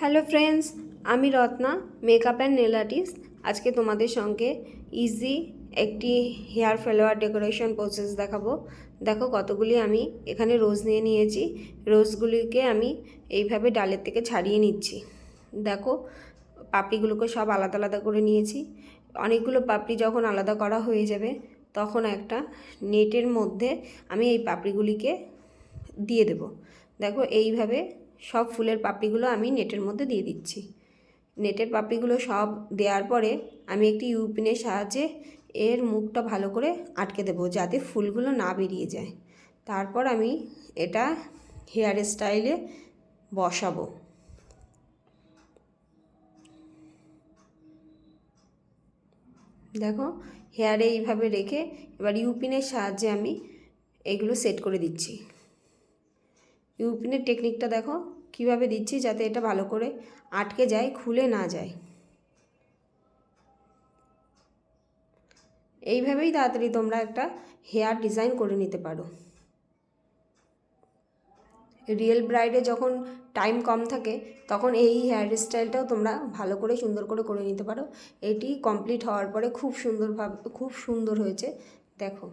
Hello friends, আমি Ratna, makeup and nail artist. আজকে তোমাদের সঙ্গে ইজি একটি হেয়ার ফেলোয়ার ডেকোরেশন প্রসেস দেখাবো। দেখো কতগুলি আমি এখানে রোজ নিয়ে নিয়েছি। রোজগুলিকে আমি এইভাবে ডালের থেকে ছাড়িয়ে নিচ্ছি। দেখো পাপড়িগুলোকে সব আলাদা আলাদা করে নিয়েছি। অনেকগুলো পাপড়ি যখন আলাদা করা হয়ে যাবে তখন একটা নেটের মধ্যে আমি এই পাপড়িগুলিকে দিয়ে দেব। দেখো এইভাবে সব ফুলের পাপড়িগুলো আমি নেটের মধ্যে দিয়ে দিচ্ছি। নেটের পাপড়িগুলো সব দেওয়ার পরে আমি একটি ইউপিনের সাহায্যে এর মুখটা ভালো করে আটকে দেবো যাতে ফুলগুলো না বেরিয়ে যায়। তারপর আমি এটা হেয়ার স্টাইলে বসাবো। দেখো হেয়ারে এইভাবে রেখে এবার ইউপিনের সাহায্যে আমি এইগুলো সেট করে দিচ্ছি। ইউপিনের টেকনিকটা দেখো কিভাবে দিচ্ছি যাতে এটা ভালো করে আটকে যায়, খুলে না যায়। এইভাবেই তাড়াতাড়ি তোমরা একটা হেয়ার ডিজাইন করে নিতে পারো। রিয়েল ব্রাইডে যখন টাইম কম থাকে তখন এই হেয়ার স্টাইলটাও তোমরা ভালো করে সুন্দর করে নিতে পারো। এটি কমপ্লিট হওয়ার পরে খুব সুন্দর হয়েছে। দেখো।